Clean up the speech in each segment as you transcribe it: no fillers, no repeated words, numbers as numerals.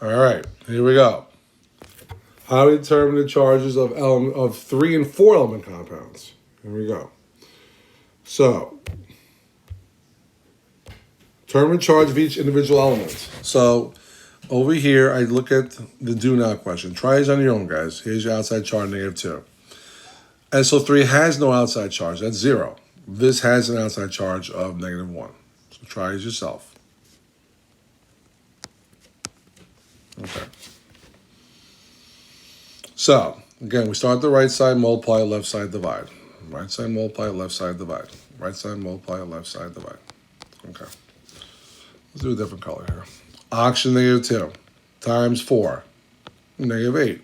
All right, here we go. How do we determine the charges of 3 and 4 element compounds? Here we go. So, determine charge of each individual element. So, over here, I look at the do not question. Try this on your own, guys. Here's your outside charge, -2. SO3 has no outside charge. That's 0. This has an outside charge of -1. So try it yourself. Okay. So, again, we start the right side, multiply, left side, divide. Right side, multiply, left side, divide. Right side, multiply, left side, divide. Okay. Let's do a different color here. Oxygen, -2 times 4, -8.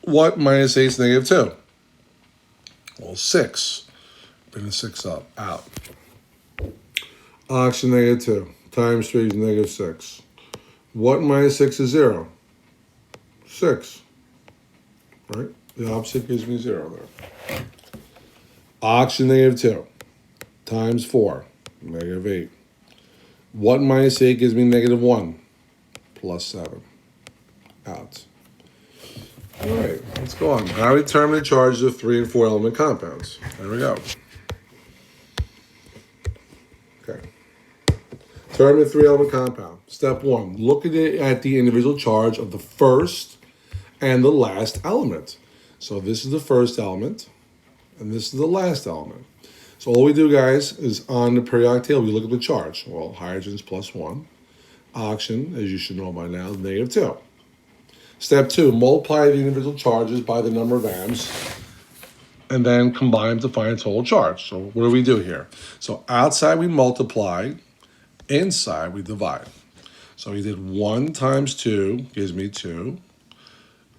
What minus 8 is -2? Well, 6. Bring the 6 up, out. Oxygen, -2 times 3 is -6. What minus 6 is 0? 6. Right? The opposite gives me 0 there. Oxygen, -2 times 4, -8. What minus 8 gives me -1? +7. Out. All right, let's go on. How do we determine the charges of 3 and 4 element compounds? There we go. Okay. Determine the 3 element compound. Step 1, look at the individual charge of the first and the last element. So this is the first element, and this is the last element. So all we do, guys, is on the periodic table, we look at the charge. Well, hydrogen's +1. Oxygen, as you should know by now, is -2. Step 2, multiply the individual charges by the number of atoms, and then combine them to find a total charge. So what do we do here? So outside we multiply, inside we divide. So we did 1 times 2 gives me 2.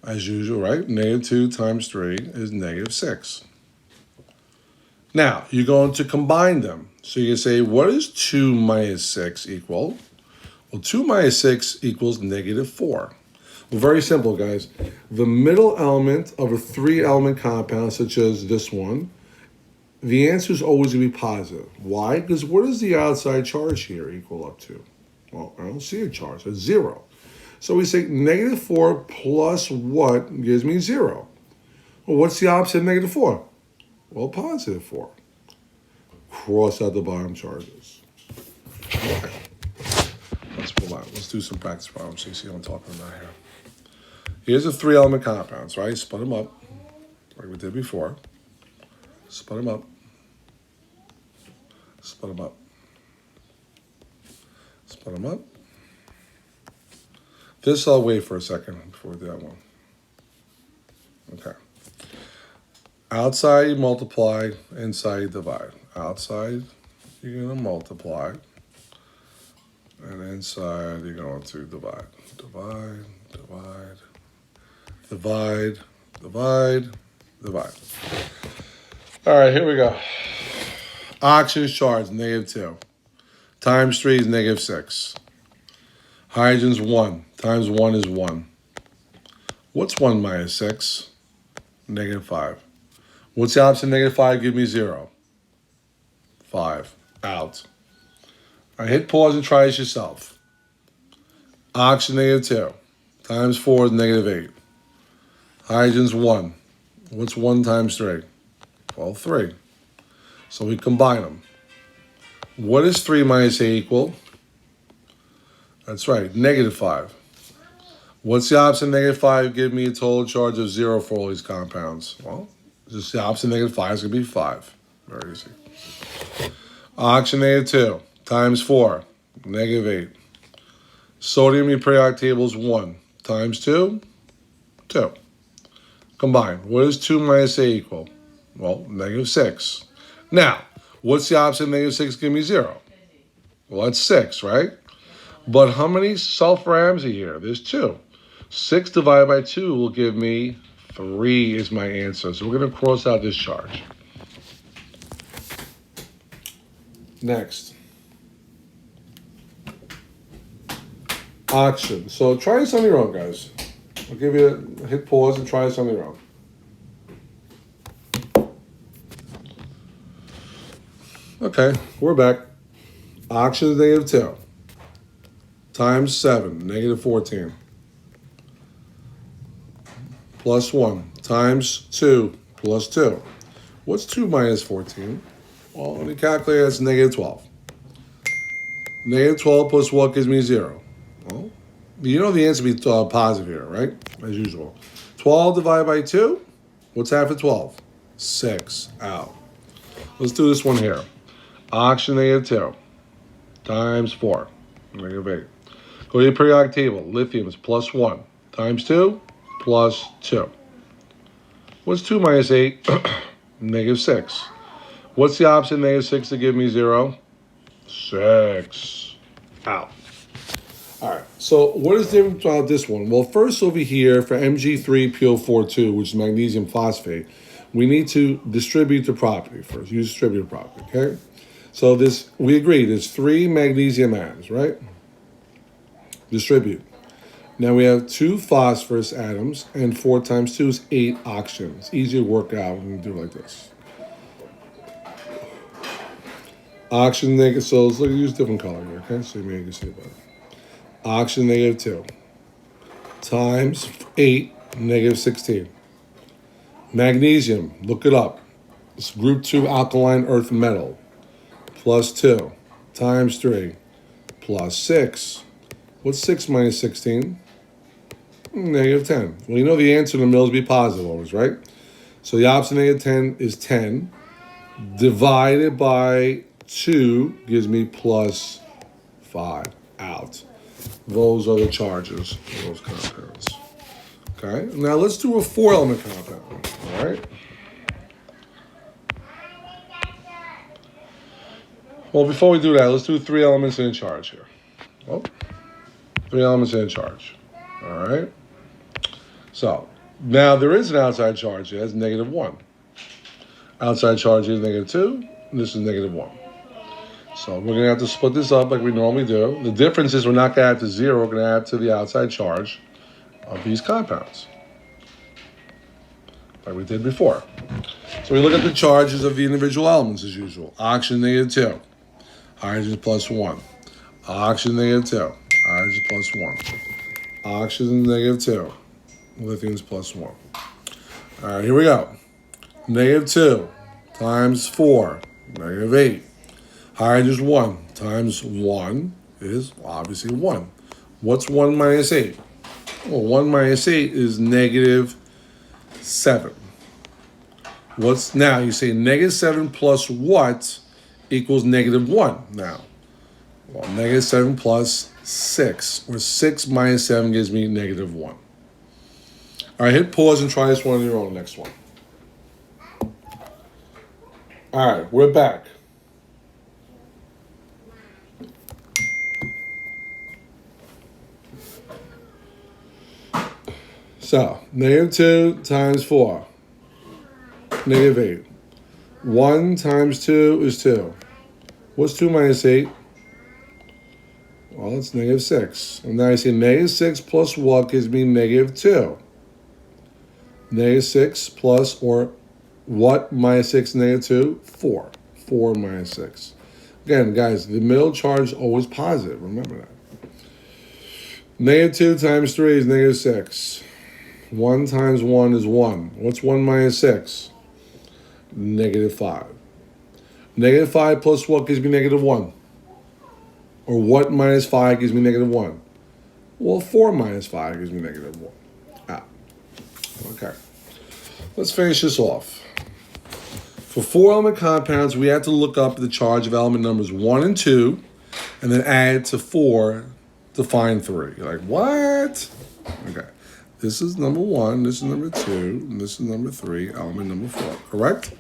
As usual, right? -2 times 3 is -6. Now, you're going to combine them. So you say, what is 2 minus 6 equal? Well, 2 minus 6 equals -4. Well, very simple, guys. The middle element of a 3-element compound, such as this one, the answer is always going to be positive. Why? Because what does the outside charge here equal up to? Well, I don't see a charge. It's 0. So we say -4 plus what gives me 0? Well, what's the opposite of -4? Well, +4. Cross out the bottom charges. Okay. Let's move on. Let's do some practice problems so you see what I'm talking about here. Here's the 3-element compounds, right? Split them up like we did before. Split them up. Split them up. Split them up. This I'll wait for a second before we do that one. Okay. Outside you multiply, inside you divide. Outside you're going to multiply, and inside you're going to divide. Divide, divide, divide, divide, divide. All right, here we go. Oxygen's charge, -2. Times 3 is -6. Hydrogen's 1. Times 1 is 1. What's 1 minus 6? -5. What's the opposite of -5? Give me 0. 5. Out. All right, hit pause and try this yourself. Oxygen, -2. Times 4 is -8. Hydrogen's 1. What's 1 times 3? Well, 3. So we combine them. What is 3 minus 8 equal? That's right, -5. What's the opposite of -5? Give me a total charge of 0 for all these compounds. Well, just the opposite of -5 is going to be 5. Very easy. Oxygen, -2 times 4, -8. Sodium, your periodic table is 1 times 2, 2. Combine. What does 2 minus 8 equal? Well, -6. Now, what's the opposite of -6? Give me 0. Well, that's 6, right? But how many sulfur atoms are here? There's 2. 6 divided by 2 will give me 3 is my answer. So we're going to cross out this charge. Next. Oxygen. So try this on your own, guys. I'll give you a hit pause and try this on your own. Okay, we're back. Oxygen is -2. times 7, negative 14. Plus 1 times 2 plus 2. What's 2 minus 14? Well, let me calculate that's negative 12. Negative 12 plus what gives me 0? Well, you know the answer will be positive here, right? As usual. 12 divided by 2? What's half of 12? 6. Out. Let's do this one here. Oxygen negative 2 times 4. Negative 8. Go to your periodic table. Lithium is plus 1 times 2 plus 2. What's 2 minus 8? Negative 6. What's the opposite of negative 6 to give me 0? 6. Out. All right, so what is different about this one? Well, first over here for Mg3PO42, which is magnesium phosphate, we need to distribute the property first. Use distributive property, okay? So this, we agree, there's 3 magnesium atoms, right? Distribute. Now we have 2 phosphorus atoms, and 4 times 2 is 8 oxygen. It's easy to work out when you do it like this. Oxygen negative, so let's use a different color here, okay? So you can see it better. Oxygen negative 2 times 8, negative 16. Magnesium, look it up. It's group 2 alkaline earth metal. Plus 2 times 3 plus 6. What's 6 minus 16? Negative 10. Well, you know the answer in the middle is be positive always, right? So the opposite of negative 10 is 10. Divided by 2 gives me plus 5. Out. Those are the charges of those compounds. Okay, now let's do a 4-element compound. All right. Well, before we do that, let's do 3 elements in charge here. Oh, 3 elements in charge. All right. So now there is an outside charge here. That's negative 1. Outside charge is negative 2. And this is negative 1. So we're going to have to split this up like we normally do. The difference is we're not going to add to 0. We're going to add to the outside charge of these compounds, like we did before. So we look at the charges of the individual elements as usual. Oxygen negative 2. Hydrogen plus 1. Oxygen negative 2. Hydrogen plus 1. Oxygen negative 2. Lithium's plus 1. All right, here we go. Negative 2 times 4. Negative 8. Hydrogen 1 times 1 is obviously 1. What's 1 minus 8? Well, 1 minus 8 is negative 7. What's now? You say negative 7 plus what equals negative 1 now? Well, negative 7 plus 6, or 6 minus 7 gives me negative 1. All right, hit pause and try this one on your own, next one. All right, we're back. So, negative 2 times 4, negative 8. 1 times 2 is 2. What's 2 minus 8? Well, it's negative 6. And now I say negative 6 plus what gives me negative 2? Negative 6 plus, or what minus 6 negative 2? 4. 4 minus 6. Again, guys, the middle charge is always positive. Remember that. Negative 2 times 3 is negative 6. 1 times 1 is 1. What's 1 minus 6? Negative 5. Negative 5 plus what gives me negative 1? Or what minus 5 gives me negative 1? Well, 4 minus 5 gives me negative 1. Okay. Let's finish this off. For 4-element compounds, we have to look up the charge of element numbers 1 and 2, and then add to 4 to find 3. You're like, what? Okay. This is number 1, this is number 2, and this is number 3, element number 4. Correct?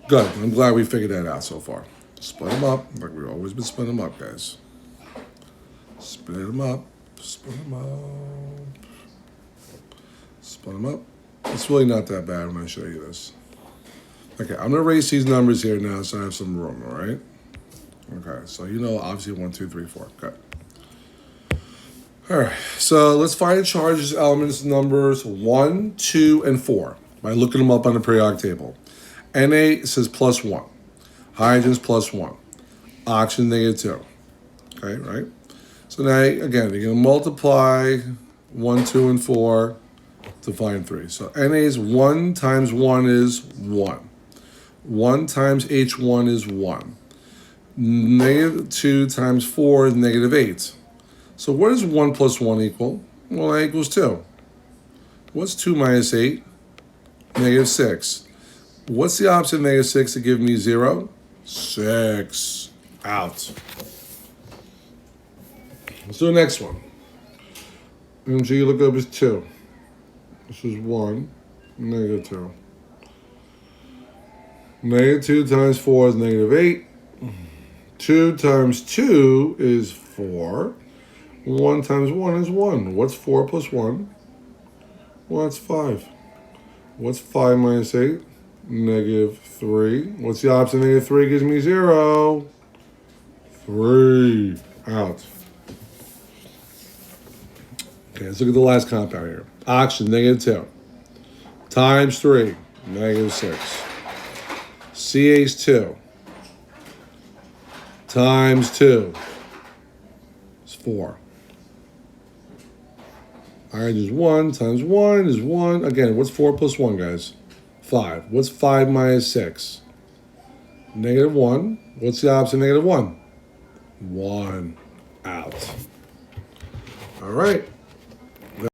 Good. I'm glad we figured that out so far. Split them up, like we've always been splitting them up, guys. Split them up. Split them up. Split them up. It's really not that bad when I show you this. Okay, I'm going to erase these numbers here now so I have some room, all right? Okay, so you know obviously 1, 2, 3, 4. Good. All right, so let's find the charges, elements, numbers 1, 2, and 4 by looking them up on the periodic table. Na says plus 1. Hydrogen's plus 1. Oxygen negative 2. Okay, right? So now, again, you're going to multiply 1, 2, and 4 to find 3. So NA's 1 times 1 is 1. 1 times H1 is 1. Negative 2 times 4 is negative 8. So what does 1 plus 1 equal? Well, that equals 2. What's 2 minus 8? Negative 6. What's the opposite of negative 6 to give me 0? 6. Out. Let's do the next one. Energy you look up is 2. This is 1. Negative 2. Negative 2 times 4 is negative 8. 2 times 2 is 4. 1 times 1 is 1. What's 4 plus 1? Well, that's 5. What's 5 minus 8? Negative 3. What's the opposite of negative 3 gives me 0? 3. Out. Okay, let's look at the last compound here. Oxygen, negative 2. Times 3, negative 6. CH2 times 2 is 4. Hydrogen is 1 times 1 is 1. Again, what's 4 plus 1, guys? 5. What's 5 minus 6? Negative 1. What's the opposite of negative 1? 1. Out. All right.